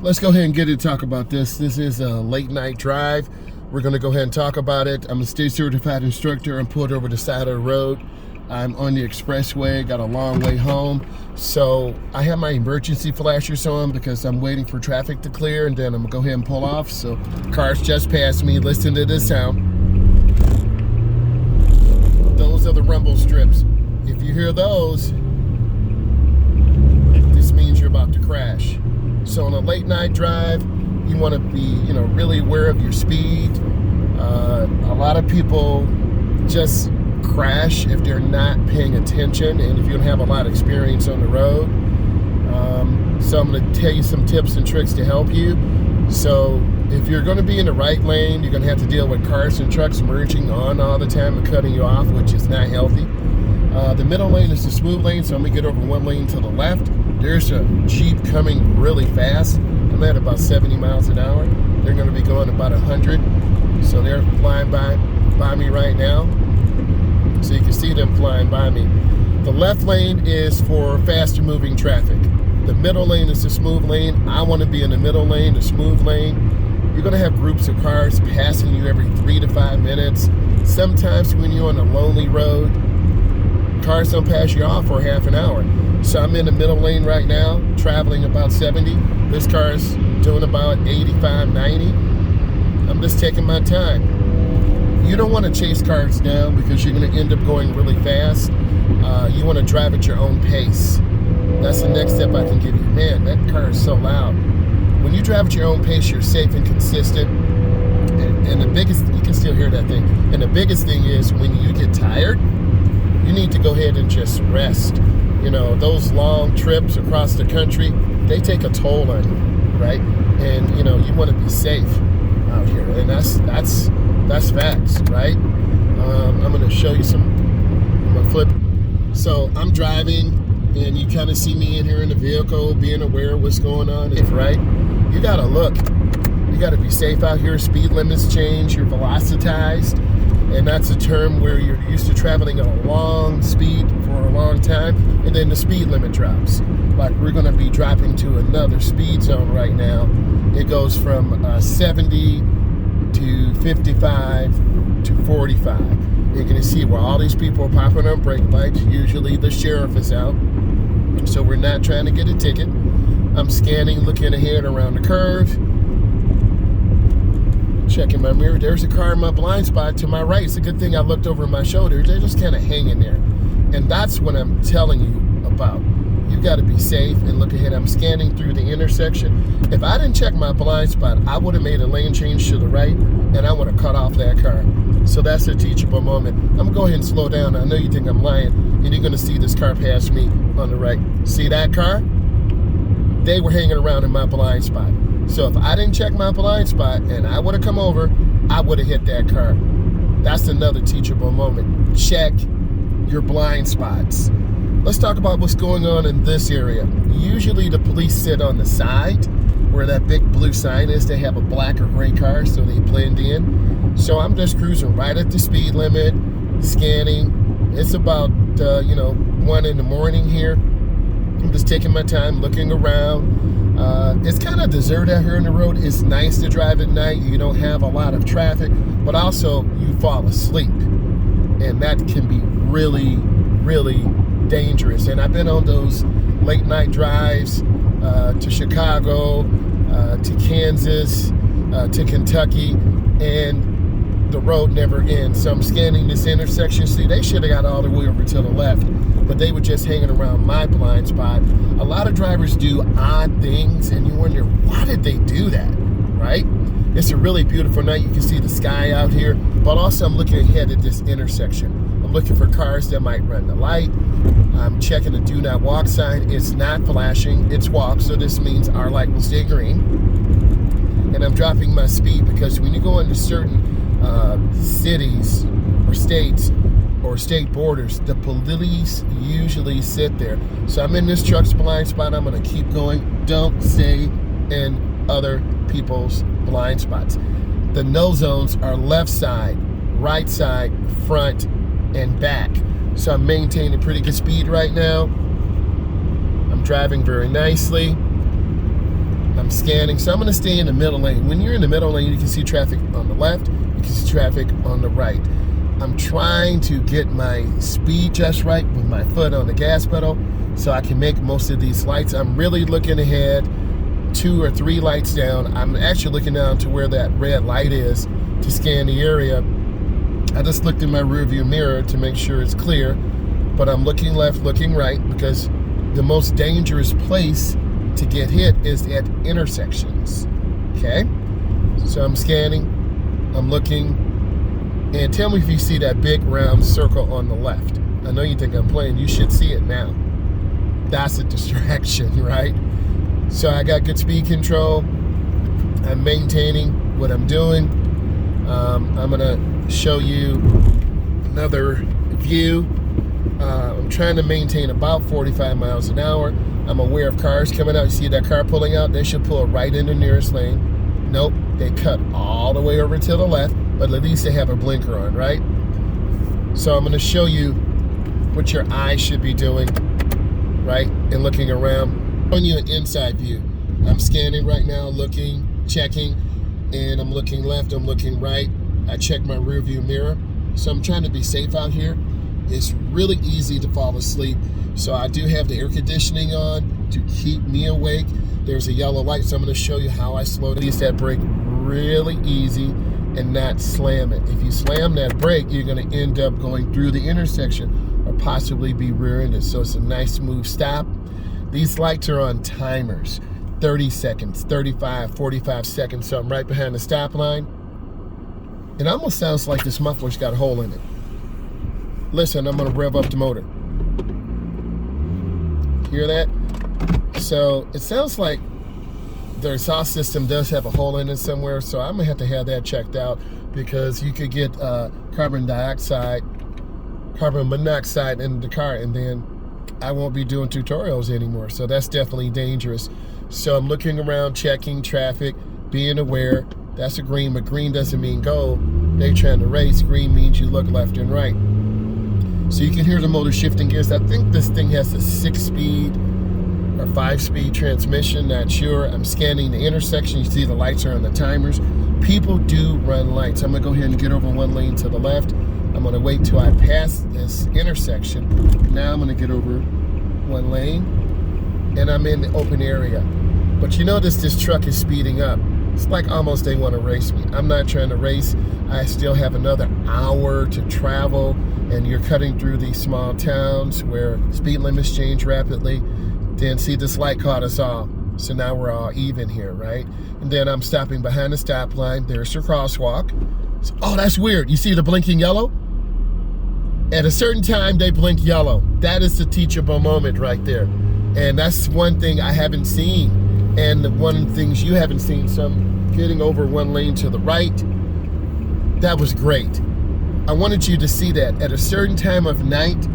Let's go ahead and get it to talk about this. This is a late night drive. We're going to go ahead and talk about it. I'm a state certified instructor. I'm pulled over the side of the road. I'm on the expressway, got a long way home. So I have my emergency flashers on because I'm waiting for traffic to clear, and then I'm gonna go ahead and pull off. So cars just passed me. Listen to this sound. Those are the rumble strips. If you hear those, this means you're about to crash. So on a late night drive, you want to be, really aware of your speed. A lot of people just crash if they're not paying attention and if you don't have a lot of experience on the road. So I'm going to tell you some tips and tricks to help you. So if you're going to be in the right lane, you're going to have to deal with cars and trucks merging on all the time and cutting you off, which is not healthy. The middle lane is the smooth lane, so I'm going to get over one lane to the left. There's a Jeep coming really fast. I'm at about 70 miles an hour. They're going to be going about 100. So they're flying by me right now. So you can see them flying by me. The left lane is for faster moving traffic. The middle lane is the smooth lane. I want to be in the middle lane, the smooth lane. You're going to have groups of cars passing you every 3 to 5 minutes. Sometimes when you're on a lonely road, cars don't pass you off for half an hour. So I'm in the middle lane right now, traveling about 70. This car's doing about 85, 90. I'm just taking my time. You don't want to chase cars down because you're going to end up going really fast. You want to drive at your own pace. That's the next step I can give you. Man, that car is so loud. When you drive at your own pace, you're safe and consistent. And the biggest, you can still hear that thing. And the biggest thing is when you get tired, you need to go ahead and just rest. Those long trips across the country, they take a toll on you, right? And, you want to be safe out here. And that's facts, right? I'm going to show you I'm going to flip. So I'm driving, and you kind of see me in here in the vehicle, being aware of what's going on, right? You got to look. You got to be safe out here. Speed limits change. You're velocitized. And that's a term where you're used to traveling at a long speed for a long time, and then the speed limit drops. Like we're going to be dropping to another speed zone right now. It goes from 70 to 55 to 45. You're going to see where all these people are popping on brake lights. Usually the sheriff is out, so we're not trying to get a ticket. I'm scanning, looking ahead around the curve. Checking my mirror. There's a car in my blind spot to my right. It's a good thing I looked over my shoulder. They're just kind of hanging there. And that's what I'm telling you about. You got to be safe and look ahead. I'm scanning through the intersection. If I didn't check my blind spot, I would have made a lane change to the right, and I would have cut off that car. So that's a teachable moment. I'm going to go ahead and slow down. I know you think I'm lying, and you're going to see this car pass me on the right. See that car? They were hanging around in my blind spot. So if I didn't check my blind spot and I would have come over, I would have hit that car. That's another teachable moment. Check your blind spots. Let's talk about what's going on in this area. Usually the police sit on the side where that big blue sign is. They have a black or gray car, so they blend in. So I'm just cruising right at the speed limit, scanning. It's about 1 in the morning here. I'm just taking my time, looking around. It's kind of desert out here on the road. It's nice to drive at night. You don't have a lot of traffic, but also you fall asleep. And that can be really, really dangerous. And I've been on those late night drives to Chicago, to Kansas, to Kentucky, and the road never ends. So I'm scanning this intersection. See, they should have got all the way over to the left, but they were just hanging around my blind spot. A lot of drivers do odd things, and you wonder, why did they do that, right? It's a really beautiful night. You can see the sky out here, but also I'm looking ahead at this intersection. I'm looking for cars that might run the light. I'm checking the do not walk sign. It's not flashing, it's walk, so this means our light will stay green. And I'm dropping my speed because when you go into certain cities or states or state borders, the police usually sit there. So I'm in this truck's blind spot. I'm going to keep going. Don't stay in other people's blind spots. The no zones are left side, right side, front, and back. So I'm maintaining pretty good speed right now. I'm driving very nicely. I'm scanning, so I'm gonna stay in the middle lane. When you're in the middle lane, you can see traffic on the left, you can see traffic on the right. I'm trying to get my speed just right with my foot on the gas pedal so I can make most of these lights. I'm really looking ahead, 2 or 3 lights down. I'm actually looking down to where that red light is to scan the area. I just looked in my rearview mirror to make sure it's clear, but I'm looking left, looking right, because the most dangerous place to get hit is at intersections, okay? So I'm scanning, I'm looking, and tell me if you see that big round circle on the left. I know you think I'm playing, you should see it now. That's a distraction, right? So I got good speed control, I'm maintaining what I'm doing. I'm gonna show you another view. I'm trying to maintain about 45 miles an hour. I'm aware of cars coming out. You see that car pulling out? They should pull right in the nearest lane. Nope, they cut all the way over to the left, but at least they have a blinker on, right? So I'm gonna show you what your eyes should be doing, right? And looking around. I'm showing you an inside view. I'm scanning right now, looking, checking, and I'm looking left, I'm looking right. I check my rear view mirror. So I'm trying to be safe out here. It's really easy to fall asleep. So I do have the air conditioning on to keep me awake. There's a yellow light, so I'm gonna show you how I slow release that brake really easy and not slam it. If you slam that brake, you're gonna end up going through the intersection or possibly be rear-ended. So it's a nice smooth stop. These lights are on timers, 30 seconds, 35, 45 seconds. So I'm right behind the stop line. It almost sounds like this muffler's got a hole in it. Listen, I'm gonna rev up the motor. Hear that? So it sounds like the exhaust system does have a hole in it somewhere, so I'm gonna have to have that checked out because you could get carbon monoxide in the car, and then I won't be doing tutorials anymore. So that's definitely dangerous. So I'm looking around, checking traffic, being aware. That's a green, but green doesn't mean go. They're trying to race. Green means you look left and right. So you can hear the motor shifting gears. I think this thing has a 6-speed or 5-speed transmission, not sure. I'm scanning the intersection. You see the lights are on the timers. People do run lights. I'm gonna go ahead and get over one lane to the left. I'm gonna wait till I pass this intersection. Now I'm gonna get over one lane and I'm in the open area. But you notice this truck is speeding up. It's like almost they want to race me. I'm not trying to race. I still have another hour to travel, and you're cutting through these small towns where speed limits change rapidly. Then see, this light caught us all. So now we're all even here, right? And then I'm stopping behind the stop line. There's your crosswalk. So, oh, that's weird. You see the blinking yellow? At a certain time, they blink yellow. That is the teachable moment right there. And that's one thing I haven't seen. And one of the things you haven't seen. So I'm getting over one lane to the right. That was great. I wanted you to see that at a certain time of night,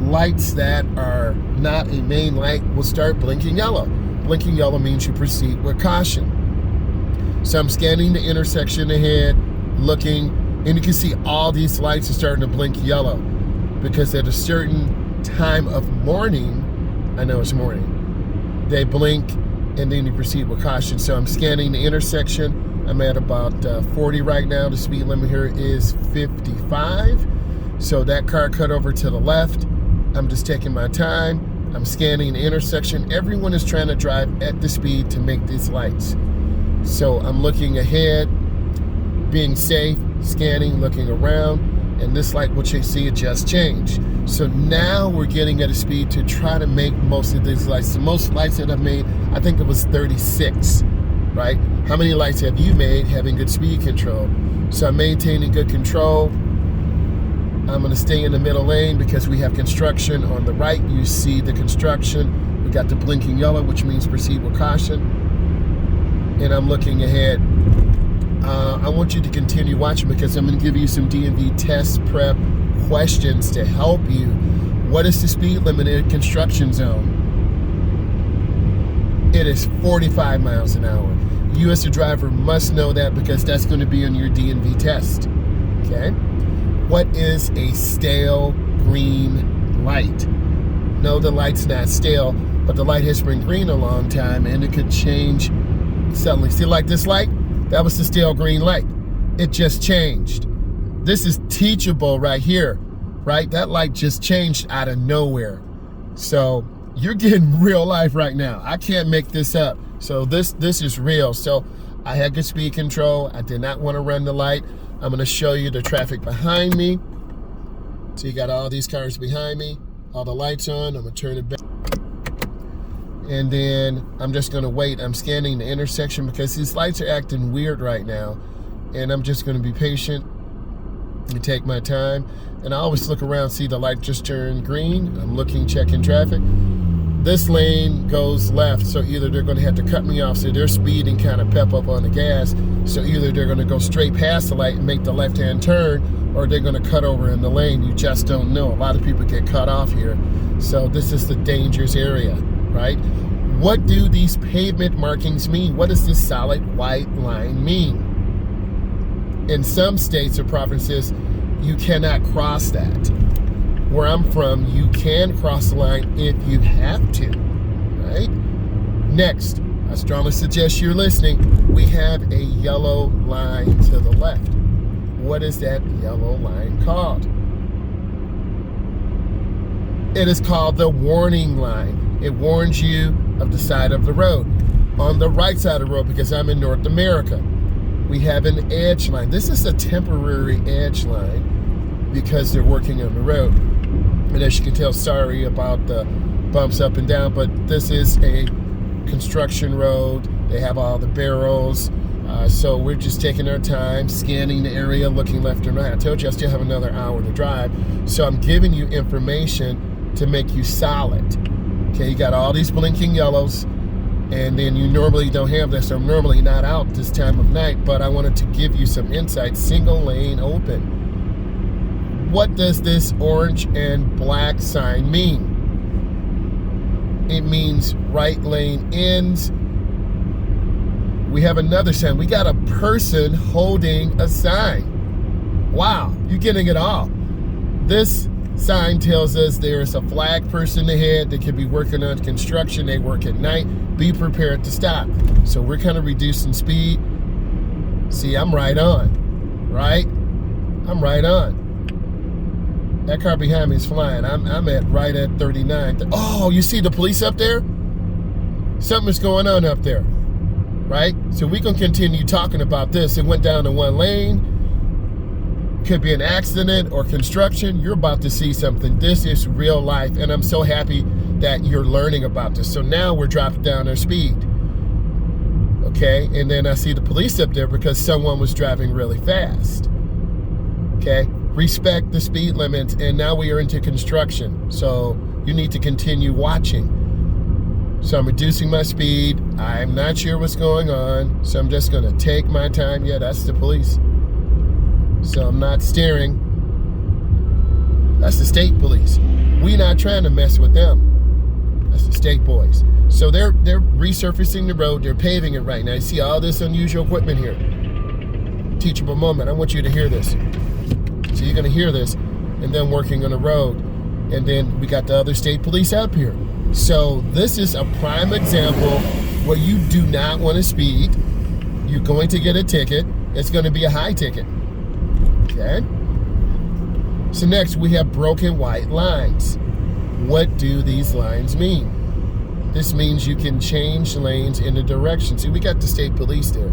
lights that are not a main light will start blinking yellow. Blinking yellow means you proceed with caution. So I'm scanning the intersection ahead, looking, and you can see all these lights are starting to blink yellow because at a certain time of morning, I know it's morning, they blink and then you proceed with caution. So I'm scanning the intersection. I'm at about 40 right now. The speed limit here is 55. So that car cut over to the left. I'm just taking my time. I'm scanning the intersection. Everyone is trying to drive at the speed to make these lights. So I'm looking ahead, being safe, scanning, looking around, and this light, what you see, it just changed. So now we're getting at a speed to try to make most of these lights. The most lights that I've made, I think it was 36, right? How many lights have you made having good speed control? So I'm maintaining good control. I'm gonna stay in the middle lane because we have construction on the right. You see the construction. We got the blinking yellow, which means proceed with caution. And I'm looking ahead. I want you to continue watching because I'm gonna give you some DMV test prep questions to help you. What is the speed limit in a construction zone? It is 45 miles an hour. You as a driver must know that because that's going to be on your DMV test, okay? What is a stale green light? No, the light's not stale, but the light has been green a long time and it could change suddenly. See, like this light? That was the still green light. It just changed. This is teachable right here, right? That light just changed out of nowhere. So you're getting real life right now. I can't make this up. So this is real. So I had good speed control. I did not want to run the light. I'm going to show you the traffic behind me. So you got all these cars behind me, all the lights on. I'm going to turn it back. And then I'm just going to wait. I'm scanning the intersection because these lights are acting weird right now. And I'm just going to be patient and take my time. And I always look around, see the light just turned green. I'm looking, checking traffic. This lane goes left, so either they're going to have to cut me off, so they're speeding, kind of pep up on the gas. So either they're going to go straight past the light and make the left-hand turn, or they're going to cut over in the lane. You just don't know. A lot of people get cut off here. So this is the dangerous area, right? What do these pavement markings mean? What does this solid white line mean? In some states or provinces, you cannot cross that. Where I'm from, you can cross the line if you have to, right? Next, I strongly suggest you're listening. We have a yellow line to the left. What is that yellow line called? It is called the warning line. It warns you of the side of the road. On the right side of the road, because I'm in North America, we have an edge line. This is a temporary edge line because they're working on the road. And as you can tell, sorry about the bumps up and down, but this is a construction road. They have all the barrels. So we're just taking our time, scanning the area, looking left and right. I told you I still have another hour to drive. So I'm giving you information to make you solid. Okay, you got all these blinking yellows, and then you normally don't have this. I'm normally not out this time of night, but I wanted to give you some insight. Single lane open. What does this orange and black sign mean? It means right lane ends. We have another sign. We got a person holding a sign. Wow, you're getting it all. This sign tells us there's a flag person ahead that could be working on construction. They work at night. Be prepared to stop. So we're kind of reducing speed. See, I'm right on, right? I'm right on. That car behind me is flying. I'm right at 39. Oh, you see the police up there? Something's going on up there, right? So we can continue talking about this. It went down to one lane. Could be an accident or construction. You're about to see something. This is real life, and I'm so happy that you're learning about this. So now we're dropping down our speed. Okay, and then I see the police up there because someone was driving really fast. Okay, respect the speed limits, and now we are into construction. So you need to continue watching. So I'm reducing my speed. I'm not sure what's going on, so I'm just gonna take my time. Yeah, that's the police. So I'm not steering. That's the state police. We're not trying to mess with them. That's the state boys. So they're resurfacing the road. They're paving it right now. You see all this unusual equipment here. Teachable moment. I want you to hear this. So you're going to hear this, and then working on the road. And then we got the other state police up here. So this is a prime example where you do not want to speed. You're going to get a ticket. It's going to be a high ticket. Okay. So next we have broken white lines. What do these lines mean? This means you can change lanes in a direction. See, we got the state police there.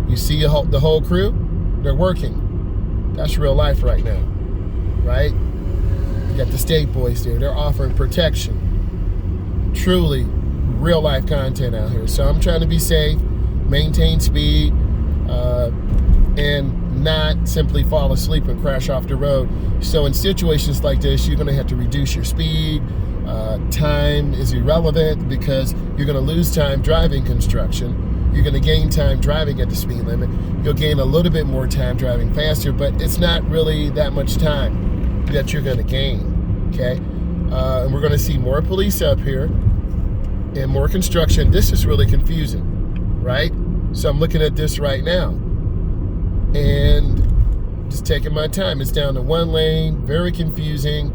You see the whole crew? They're working. That's real life right now, right? You got the state boys there. They're offering protection. Truly real life content out here. So I'm trying to be safe, maintain speed, and not simply fall asleep and crash off the road. So in situations like this, you're going to have to reduce your speed. Time is irrelevant because you're going to lose time driving construction. You're going to gain time driving at the speed limit. You'll gain a little bit more time driving faster, but it's not really that much time that you're going to gain, okay? And we're going to see more police up here and more construction. This is really confusing, right? So I'm looking at this right now and just taking my time. It's down to one lane, very confusing.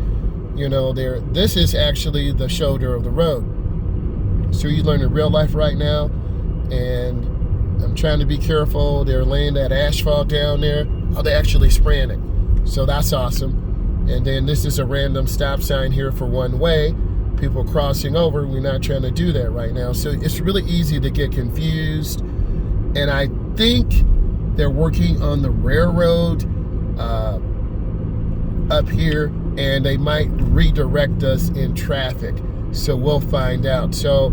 You know, this is actually the shoulder of the road. So you learn in real life right now, and trying to be careful. They're laying that asphalt down there. Oh, they're actually spraying it. So that's awesome. And then this is a random stop sign here for one way. People crossing over. We're not trying to do that right now. So it's really easy to get confused. And I think they're working on the railroad up here, and they might redirect us in traffic. So we'll find out. So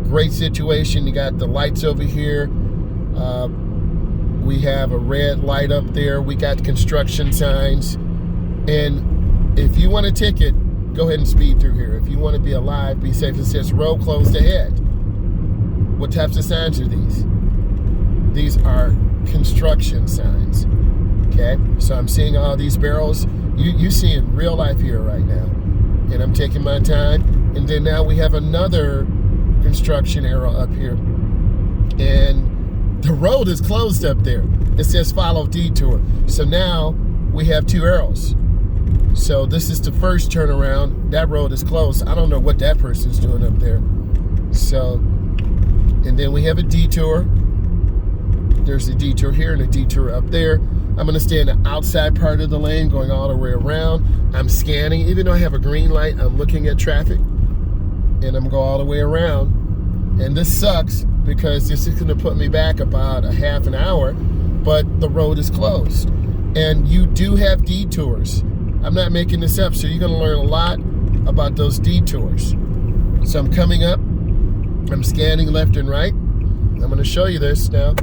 great situation. You got the lights over here. We have a red light up there. We got construction signs. And if you want a ticket, go ahead and speed through here. If you want to be alive, be safe. It says road closed ahead. What types of signs are these? These are construction signs. Okay, so I'm seeing all these barrels. You see in real life here right now. And I'm taking my time. And then now we have another construction arrow up here. And the road is closed up there. It says follow detour. So now we have two arrows. So this is the first turnaround. That road is closed. I don't know what that person's doing up there. So, and then we have a detour. There's a detour here and a detour up there. I'm gonna stay in the outside part of the lane, going all the way around. I'm scanning, even though I have a green light, I'm looking at traffic. And I'm gonna go all the way around. And this sucks because this is gonna put me back about a half an hour, but the road is closed. And you do have detours. I'm not making this up, so you're gonna learn a lot about those detours. So I'm coming up, I'm scanning left and right. I'm gonna show you this now.